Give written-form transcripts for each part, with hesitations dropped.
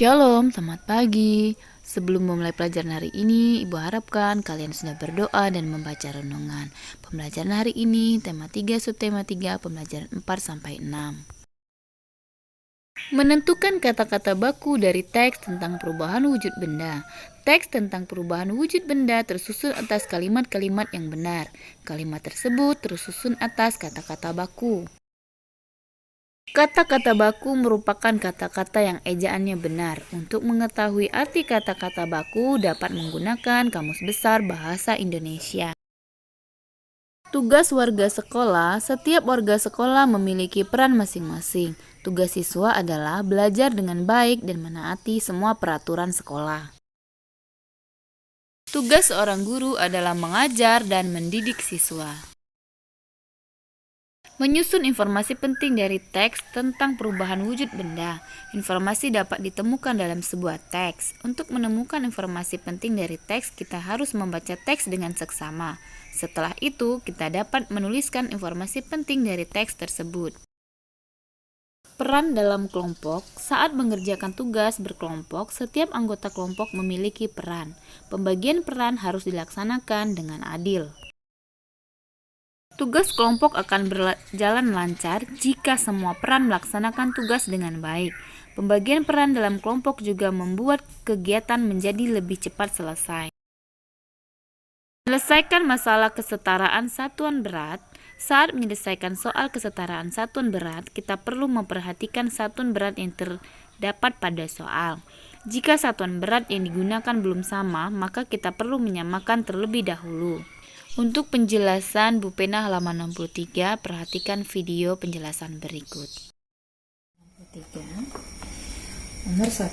Shalom, selamat pagi. Sebelum memulai pelajaran hari ini, Ibu harapkan kalian sudah berdoa dan membaca renungan. Pembelajaran hari ini, tema 3, subtema 3, pembelajaran 4-6. Menentukan kata-kata baku dari teks tentang perubahan wujud benda. Teks tentang perubahan wujud benda tersusun atas kalimat-kalimat yang benar. Kalimat tersebut tersusun atas kata-kata baku. Kata-kata baku merupakan kata-kata yang ejaannya benar. Untuk mengetahui arti kata-kata baku dapat menggunakan Kamus Besar Bahasa Indonesia. Tugas warga sekolah, setiap warga sekolah memiliki peran masing-masing. Tugas siswa adalah belajar dengan baik dan menaati semua peraturan sekolah. Tugas seorang guru adalah mengajar dan mendidik siswa. Menyusun informasi penting dari teks tentang perubahan wujud benda. Informasi dapat ditemukan dalam sebuah teks. Untuk menemukan informasi penting dari teks, kita harus membaca teks dengan seksama. Setelah itu, kita dapat menuliskan informasi penting dari teks tersebut. Peran dalam kelompok. Saat mengerjakan tugas berkelompok, setiap anggota kelompok memiliki peran. Pembagian peran harus dilaksanakan dengan adil. Tugas kelompok akan berjalan lancar jika semua peran melaksanakan tugas dengan baik. Pembagian peran dalam kelompok juga membuat kegiatan menjadi lebih cepat selesai. Menyelesaikan masalah kesetaraan satuan berat. Saat menyelesaikan soal kesetaraan satuan berat, kita perlu memperhatikan satuan berat yang terdapat pada soal. Jika satuan berat yang digunakan belum sama, maka kita perlu menyamakan terlebih dahulu. Untuk penjelasan Bu Pena halaman 63, perhatikan video penjelasan berikut. 63. Nomor 1.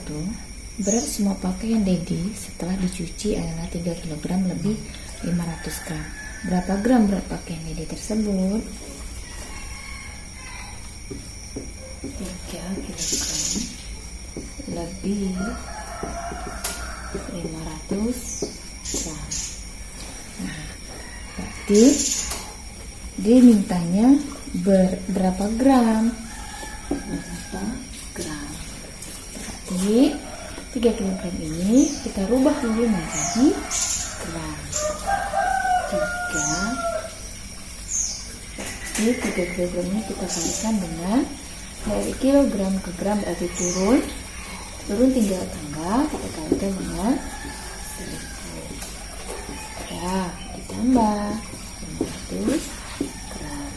Berat semua pakaian Dedi setelah dicuci adalah 3 kg lebih 500 gram. Berapa gram berat pakaian Dedi tersebut? 3 kg lebih 500 gram. Berarti dia mintanya berapa gram? Berapa gram? Berarti 3 kg ini kita rubah dulu menjadi gram. 3 kg ini kita kalikan dengan dari kilogram ke gram, berarti turun 3 tangga, kita kalikan dengan 1000. Ya, ditambah 500 gram.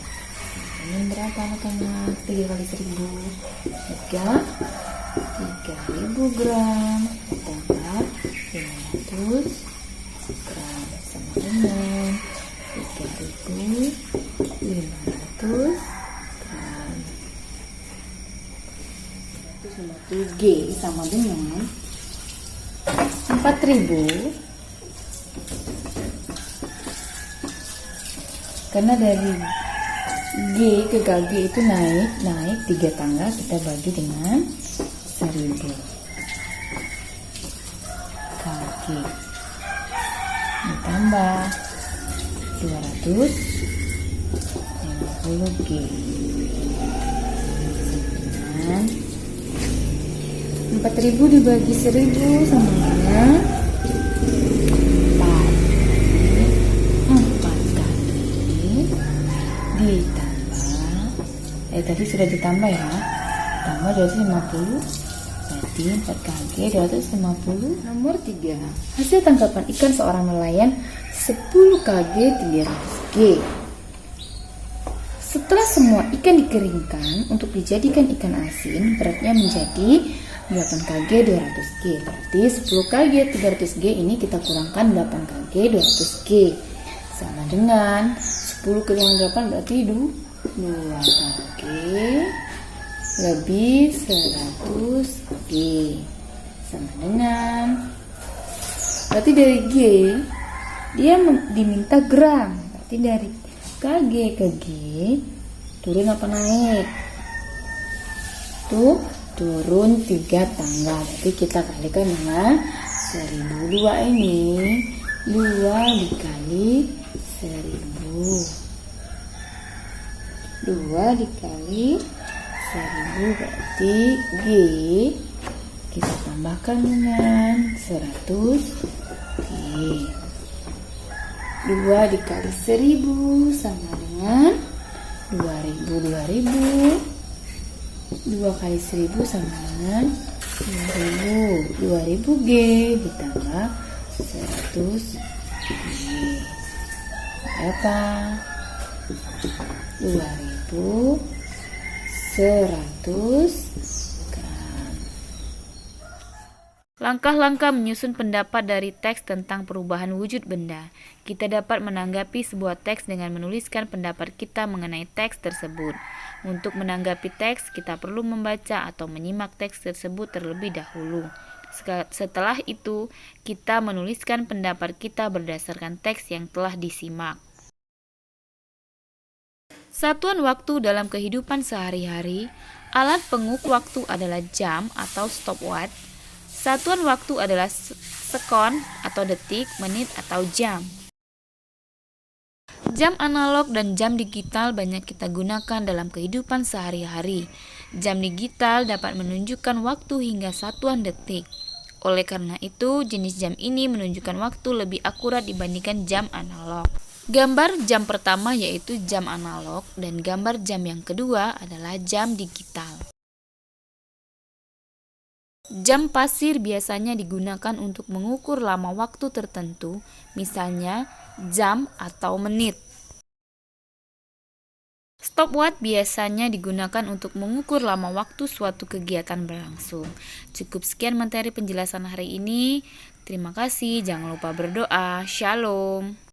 Ini berapa anak-anak? 3 kali 1000, 3000 gram ditambah 500 gram sama dengan 3500 gram. G sama dengan 4000, karena dari G ke KG itu naik 3 tangga, kita bagi dengan 1000 KG ditambah 250 G dengan 4000 dibagi 1000 sama dengan 4 kali ditambah tadi sudah ditambah ya, tambah 250, berarti 4 kali 250. Nomor 3. Hasil tangkapan ikan seorang nelayan 10 kg 300 G. Setelah semua ikan dikeringkan untuk dijadikan ikan asin, beratnya menjadi 8 kg 200 G. Berarti 10 kg 300 G ini kita kurangkan 8 kg 200 G sama dengan 10 kurang 8 berarti 2 kg lebih 100 G sama dengan, berarti dari G dia diminta gram, berarti dari KG ke G turun apa naik? Tuh turun 3 tangga, berarti kita kalikan dengan 1000. 2 ini 2 dikali 1000, 2 dikali 1000 berarti G kita tambah tambahkan dengan 100 G. 2 dikali 1000 sama dengan 2000. 2 kali 1000 sama dengan 2000 G ditambah 100 G. Berapa? 2100 gram. Langkah-langkah menyusun pendapat dari teks tentang perubahan wujud benda. Kita dapat menanggapi sebuah teks dengan menuliskan pendapat kita mengenai teks tersebut. Untuk menanggapi teks, kita perlu membaca atau menyimak teks tersebut terlebih dahulu. Setelah itu, kita menuliskan pendapat kita berdasarkan teks yang telah disimak. Satuan waktu dalam kehidupan sehari-hari. Alat pengukur waktu adalah jam atau stopwatch. Satuan waktu adalah sekon atau detik, menit atau jam. Jam analog dan jam digital banyak kita gunakan dalam kehidupan sehari-hari. Jam digital dapat menunjukkan waktu hingga satuan detik. Oleh karena itu, jenis jam ini menunjukkan waktu lebih akurat dibandingkan jam analog. Gambar jam pertama yaitu jam analog dan gambar jam yang kedua adalah jam digital. Jam pasir biasanya digunakan untuk mengukur lama waktu tertentu, misalnya jam atau menit. Stopwatch biasanya digunakan untuk mengukur lama waktu suatu kegiatan berlangsung. Cukup sekian materi penjelasan hari ini. Terima kasih, jangan lupa berdoa. Shalom.